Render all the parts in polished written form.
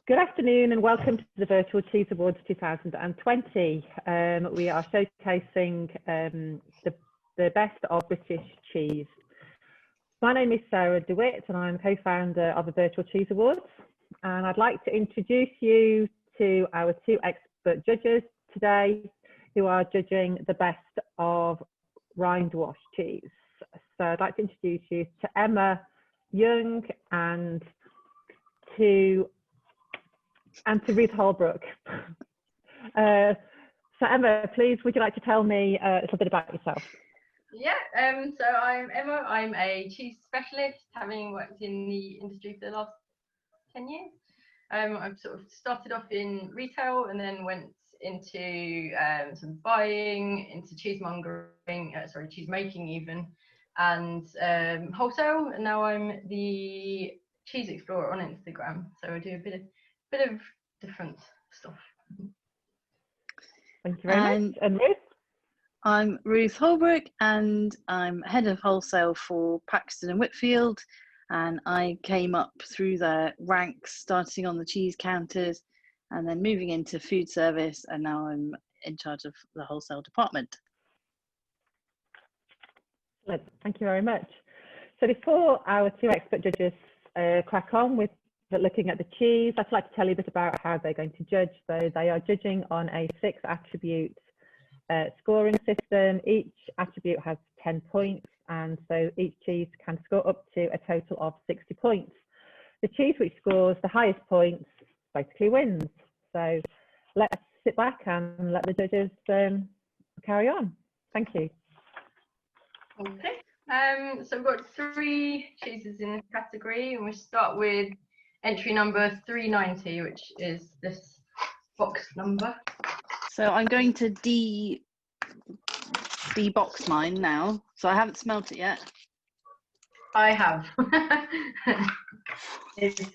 Good afternoon and welcome to the Virtual Cheese Awards 2020. We are showcasing the best of British cheese. My name is Sarah DeWitt and I'm co-founder of the Virtual Cheese Awards. And I'd like to introduce you to our two expert judges today who are judging the best of Rind wash cheese. So I'd like to introduce you to Emma Young and to Ruth Holbrook. So Emma, please, would you like to tell me a little bit about yourself? Yeah, so I'm Emma. I'm a cheese specialist, having worked in the industry for the last 10 years. I've sort of started off in retail and then went into some buying, into cheesemongering, cheese making even, and wholesale. And now I'm the cheese explorer on Instagram. So I do a bit of different stuff. Thank you very much. And Ruth? I'm Ruth Holbrook and I'm head of wholesale for Paxton and Whitfield, and I came up through the ranks starting on the cheese counters and then moving into food service, and now I'm in charge of the wholesale department. Thank you very much. So before our two expert judges crack on with looking at the cheese, I'd like to tell you a bit about how they're going to judge. So they are judging on a 6 attribute scoring system. Each attribute has 10 points, and so each cheese can score up to a total of 60 points. The cheese which scores the highest points basically wins. So let's sit back and let the judges carry on. Thank you. Okay, so we've got 3 cheeses in this category, and we start with entry number 390, which is this box number. So I'm going to de-box mine now. So I haven't smelt it yet. I have. It's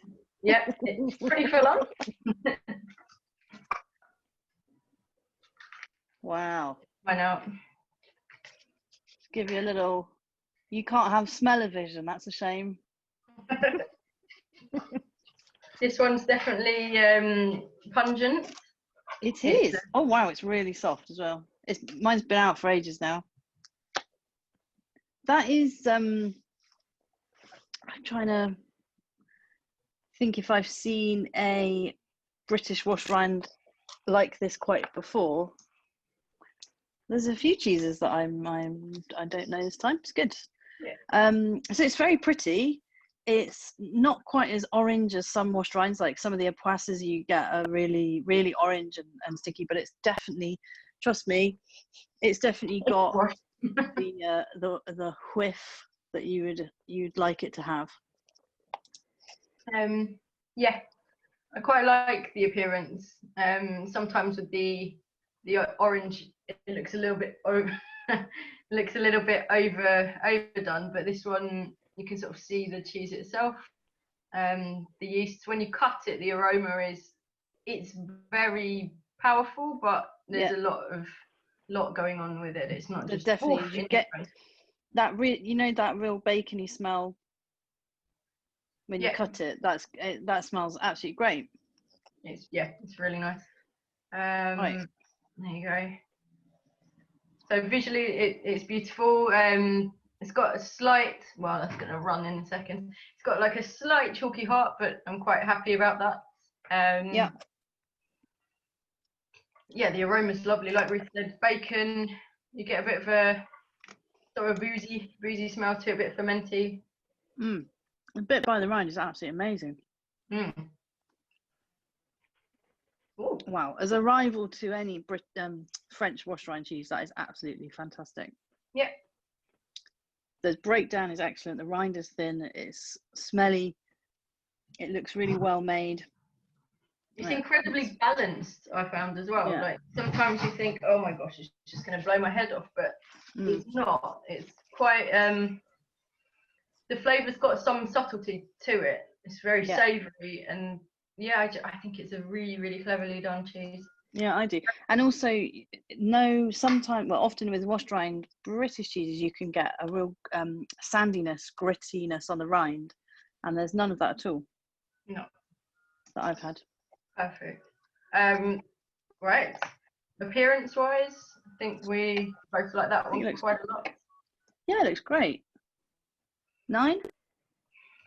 pretty full on. Wow. I know. Give you a little, you can't have smell-o-vision, that's a shame. This one's definitely pungent. It is. Oh wow, it's really soft as well. Mine's been out for ages now. That is, I'm trying to think if I've seen a British wash rind like this quite before. There's a few cheeses that I don't know this time. It's good. Yeah. So it's very pretty. It's not quite as orange as some washed rinds, like some of the apoisses you get are really, really orange and sticky, but it's definitely, trust me, it's definitely got the whiff that you'd like it to have. Yeah, I quite like the appearance. Sometimes with the orange, it looks a little bit overdone, but this one you can sort of see the cheese itself. The yeast, when you cut it, the aroma it's very powerful, but there's a lot going on with it. It's not just definitely you get that that real bacony smell when you cut it. That smells absolutely great. It's really nice. Right. There you go. So visually it's beautiful. It's got a slight, well, that's going to run in a second. It's got like a slight chalky heart, but I'm quite happy about that. Yeah, the aroma's lovely. Like Ruth said, bacon. You get a bit of a sort of boozy smell to it, a bit fermenty. A bit by the rind is absolutely amazing. Wow, as a rival to any French wash rind cheese, that is absolutely fantastic. Yeah. The breakdown is excellent. The rind is thin. It's smelly. It looks really well made. It's incredibly balanced, I found as well. Like sometimes you think, oh my gosh, it's just going to blow my head off, but it's not. It's quite. The flavour's got some subtlety to it. It's very savoury, and I think it's a really, really cleverly done cheese. Yeah, I do. And also, often with washed rind British cheeses, you can get a real sandiness, grittiness on the rind, and there's none of that at all. No. That I've had. Perfect. Right. Appearance wise, I think we both like that one quite a lot. Yeah, it looks great. 9?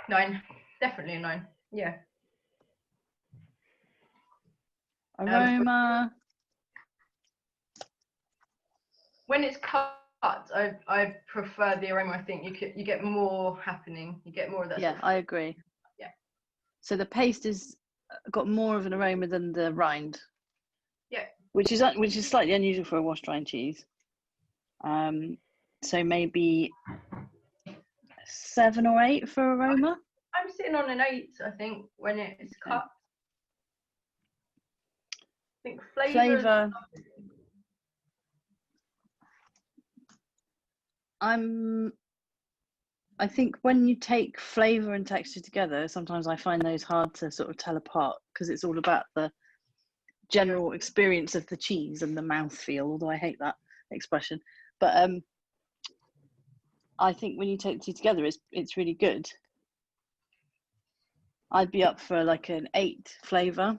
9. Definitely a 9. Yeah. Aroma. When it's cut, I prefer the aroma. I think you get more happening. You get more of that. Yeah, I agree. Yeah. So the paste is got more of an aroma than the rind. Yeah. Which is slightly unusual for a washed rind cheese. So maybe 7 or 8 for aroma. I'm sitting on an 8. I think when it's cut. I think flavour. I think when you take flavour and texture together, sometimes I find those hard to sort of tell apart because it's all about the general experience of the cheese and the mouthfeel, although I hate that expression. But I think when you take the two together, it's really good. I'd be up for like an 8 flavour.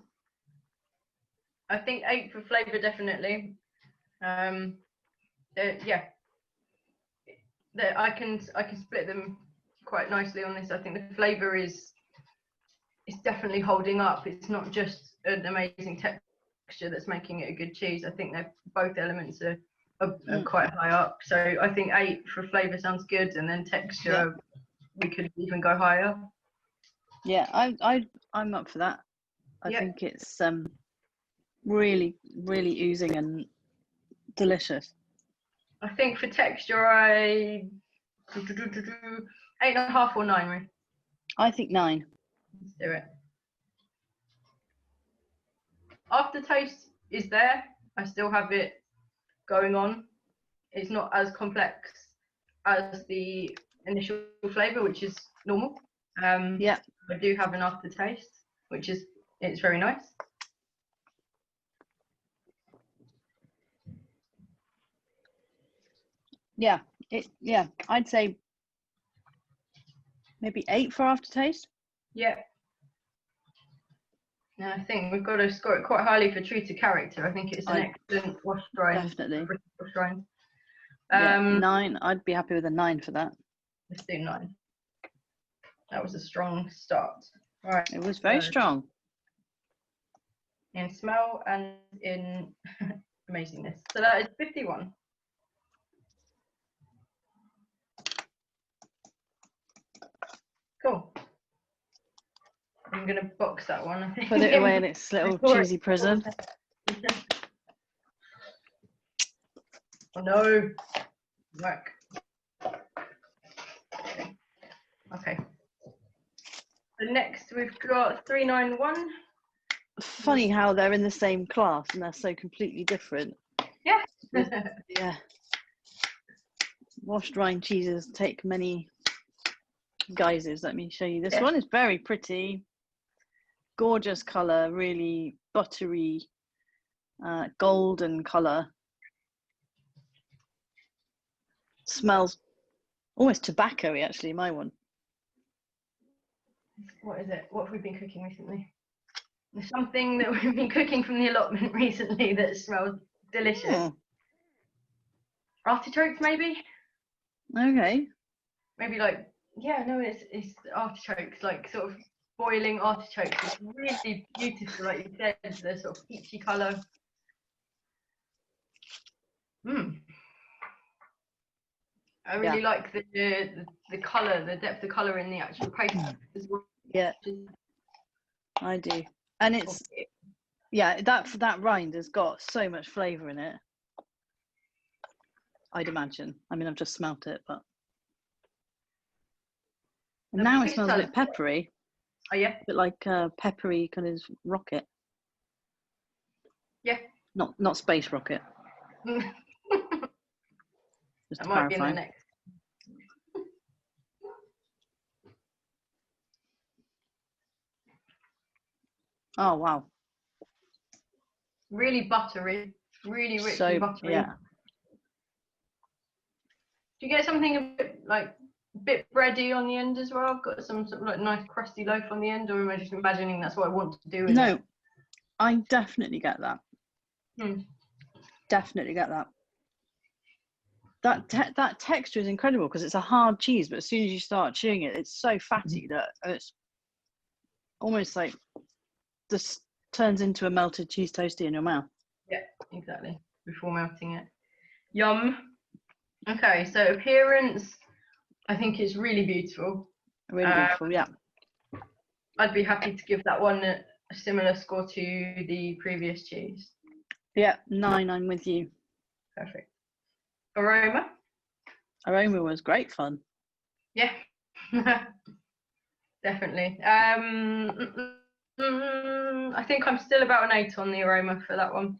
I think 8 for flavour, definitely. Yeah. I can split them quite nicely on this. I think the flavour is definitely holding up. It's not just an amazing texture that's making it a good cheese. I think they're both elements are quite high up. So I think 8 for flavour sounds good, and then texture we could even go higher. Yeah, I'm up for that. I think it's really, really oozing and delicious. I think for texture, 8.5 or 9, Ruth? I think 9. Let's do it. Aftertaste is there. I still have it going on. It's not as complex as the initial flavour, which is normal. Yeah. I do have an aftertaste, which is it's very nice. Yeah, I'd say maybe 8 for aftertaste. Yeah. And I think we've got to score it quite highly for true to character. I think it's an excellent washed rind. Definitely. Washed rind. 9. I'd be happy with a 9 for that. Let's do 9. That was a strong start. Right. It was very strong. In smell and in amazingness. So that is 51. Cool. I'm going to box that one, I think. Put it away in its little cheesy prison. Oh no. Work. Okay. So next we've got 391. Funny how they're in the same class and they're so completely different. Yeah. Yeah. Washed rind cheeses take many guises. Let me show you. This one is very pretty. Gorgeous colour, really buttery, golden colour. Smells almost tobacco-y, actually, my one. What is it? What have we been cooking recently? There's something that we've been cooking from the allotment recently that smells delicious. Oh. Artichokes, maybe? Okay. Maybe like, yeah, no, it's artichokes, like sort of boiling artichokes. It's really beautiful, like you said, the sort of peachy colour. I really like the colour, the depth of colour in the actual paste as well. Yeah, I do. And it's, yeah, that rind has got so much flavour in it. I'd imagine. I mean, I've just smelt it, but and now it smells a bit peppery. Oh yeah, a bit like a peppery kind of rocket. Yeah. Not space rocket. Just that might be in the next. Oh wow. Really buttery, really rich so, and buttery. Yeah. Do you get something a bit bready on the end as well? I've got some sort of like nice crusty loaf on the end, or am I just imagining that's what I want to do with No. it? I definitely get that. Mm. Definitely get that. That texture is incredible because it's a hard cheese, but as soon as you start chewing it, it's so fatty that it's almost like this turns into a melted cheese toasty in your mouth. Yeah, exactly. Before melting it. Yum. Okay, so appearance, I think it's really beautiful. Really beautiful, yeah. I'd be happy to give that one a similar score to the previous cheese. Yeah, 9, I'm with you. Perfect. Aroma? Aroma was great fun. Yeah. Definitely. I think I'm still about an 8 on the aroma for that one.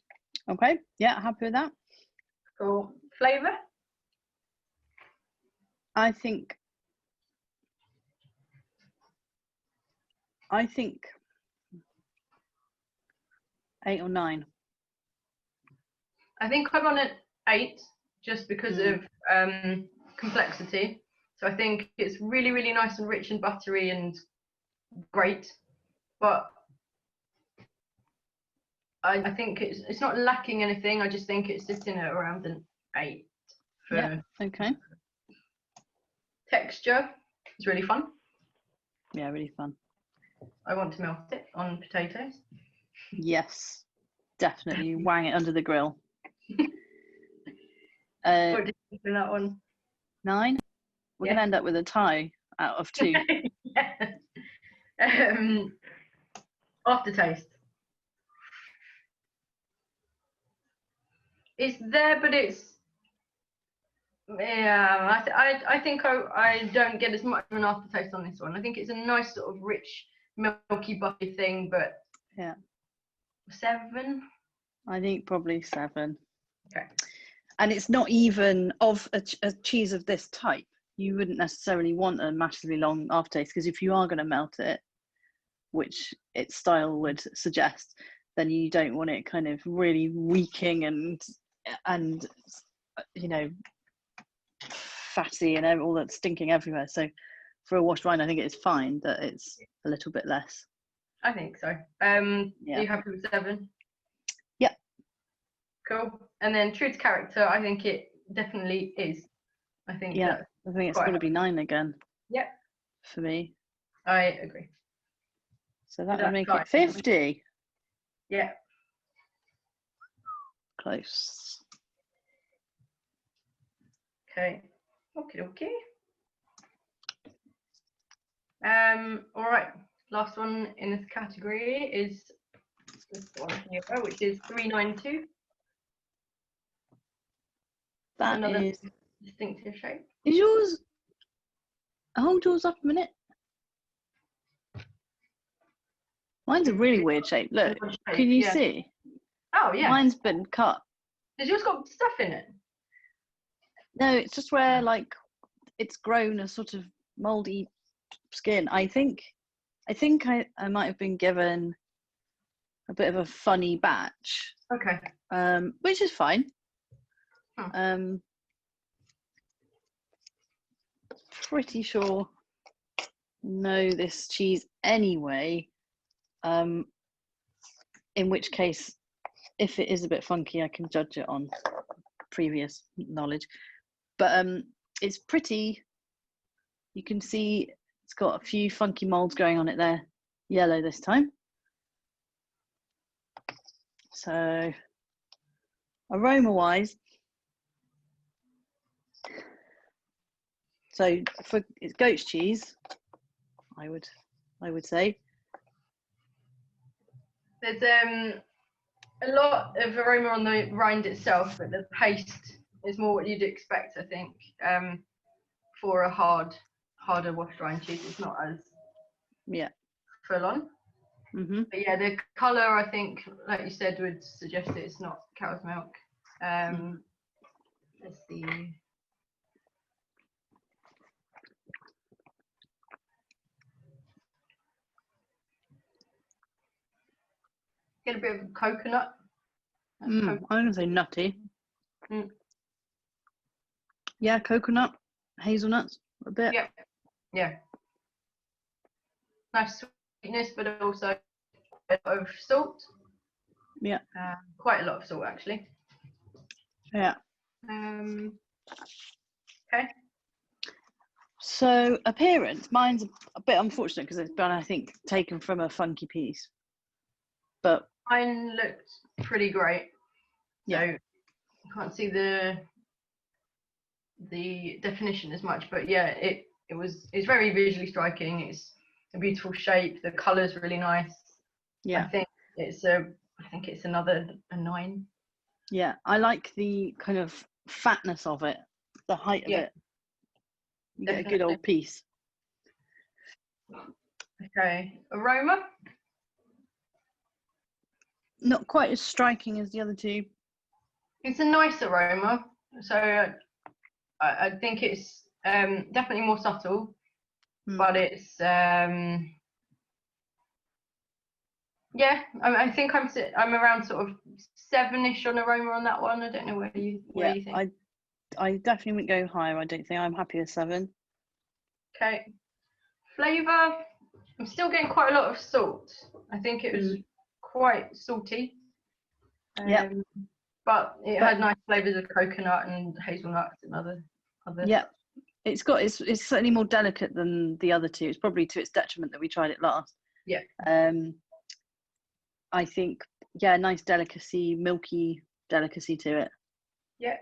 Okay, yeah, happy with that. Cool. Flavour? I think 8 or 9. I think I'm on an 8 just because of complexity. So I think it's really, really nice and rich and buttery and great. But I think it's not lacking anything. I just think it's sitting at around an 8. Yeah, okay. Texture is really fun. Yeah, really fun. I want to melt it on potatoes. Yes, definitely. Wang it under the grill. What did you think of that one? 9? We're going to end up with a tie out of 2. Yeah. Aftertaste. It's there, but it's I think I don't get as much of an aftertaste on this one. I think it's a nice sort of rich, milky, buttery thing, but yeah, 7. I think probably 7. Okay. And it's not even of a cheese of this type. You wouldn't necessarily want a massively long aftertaste because if you are going to melt it, which its style would suggest, then you don't want it kind of really reeking and you know, fatty and all that stinking everywhere. So for a washed rind, I think it's fine that it's a little bit less. I think so. Yeah. Are you happy with 7? Yeah. Cool. And then true to character, I think it definitely is. I think I think it's got to be 9 again. Yep. For me. I agree. So that would make it 50. Yeah. Close. Okay. Okay. All right. Last one in this category is this one here, which is 392. That Another is distinctive shape. Is yours? Hold yours up a minute. Mine's a really weird shape. Look, can you see? Oh yeah. Mine's been cut. Has yours got stuff in it? No, it's just where like it's grown a sort of mouldy skin. I think I might have been given a bit of a funny batch. Okay. Which is fine. Pretty sure know this cheese anyway. In which case, if it is a bit funky, I can judge it on previous knowledge. But it's pretty. You can see it's got a few funky molds going on it there. Yellow this time. So aroma-wise, so for it's goat's cheese, I would say. There's a lot of aroma on the rind itself, but the paste is more what you'd expect, I think, for a harder washed rind cheese. It's not as full on. But yeah, the colour, I think, like you said, would suggest that it's not cow's milk. Let's see. Get a bit of coconut. I'm going to say nutty. Yeah, coconut, hazelnuts, a bit. Yeah. Nice sweetness, but also a bit of salt. Yeah. Quite a lot of salt actually. Yeah. Okay. So appearance, mine's a bit unfortunate because it's been, I think, taken from a funky piece. But Mine looked pretty great. So yeah. you can't see the definition as much, but yeah, it's very visually striking. It's a beautiful shape. The colour's really nice. Yeah. I think it's another a 9. Yeah. I like the kind of fatness of it, the height of it. You get a good old piece. Okay. Aroma? Not quite as striking as the other two. It's a nice aroma. So I think it's definitely more subtle, but it's yeah. I think I'm around sort of 7-ish on aroma on that one. I don't know where you think. I definitely wouldn't go higher. I don't think. I'm happy with 7. Okay. Flavour. I'm still getting quite a lot of salt. I think it was quite salty. Yeah. But it had nice flavours of coconut and hazelnuts and other. Yeah. It's certainly more delicate than the other two. It's probably to its detriment that we tried it last. Yeah. I think, yeah, nice delicacy, milky delicacy to it. Yeah.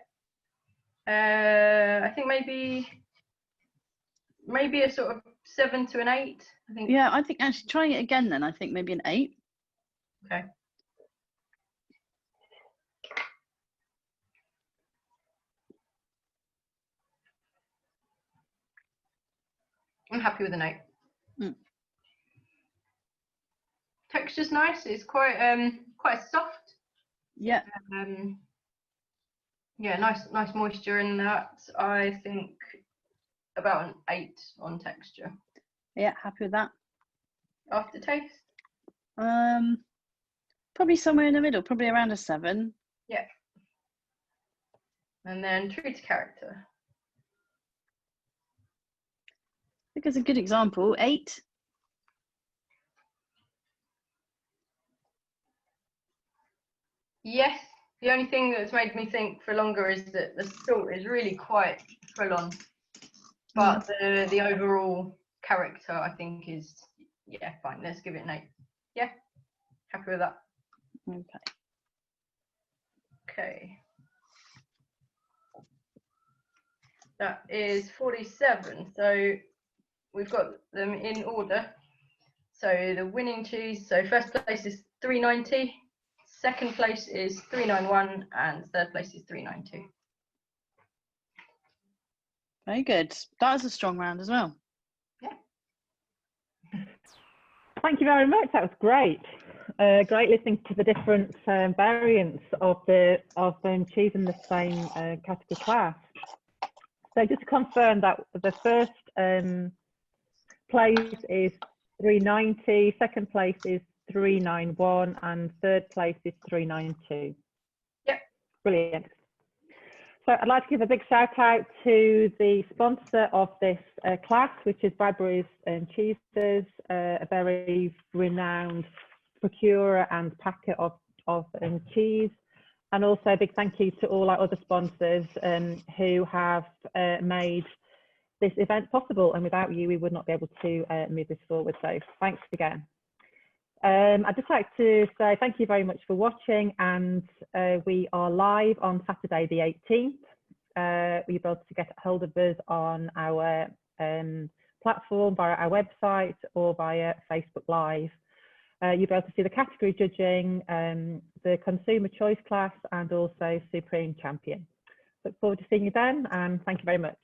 I think maybe a sort of 7 to an 8. I think. Yeah, I think actually trying it again then, I think maybe an 8. Okay. I'm happy with an 8. Texture's nice. It's quite soft. Yeah. Yeah, nice moisture in that. I think about an 8 on texture. Yeah, happy with that. Aftertaste? Probably somewhere in the middle, probably around a 7. Yeah. And then true to character. I think it's a good example. 8. Yes. The only thing that's made me think for longer is that the salt is really quite full on, but the overall character I think is fine. Let's give it an 8. Yeah, happy with that. Okay. That is 47. So we've got them in order. So the winning cheese. So first place is 390. Second place is 391, and third place is 392. Very good. That was a strong round as well. Yeah. Thank you very much. That was great. Great listening to the different variants of cheese in the same category class. So just to confirm that the first place is 390, second place is 391, and third place is 392. Yep. Brilliant. So I'd like to give a big shout out to the sponsor of this class, which is Bradbury's Cheeses, a very renowned procurer and packer of cheese. And also a big thank you to all our other sponsors who have made this event possible, and without you we would not be able to move this forward. So thanks again. I'd just like to say thank you very much for watching, and we are live on Saturday the 18th. You'll be able to get hold of us on our platform, via our website or via Facebook Live. You'll be able to see the category judging, the consumer choice class, and also Supreme Champion. Look forward to seeing you then, and thank you very much.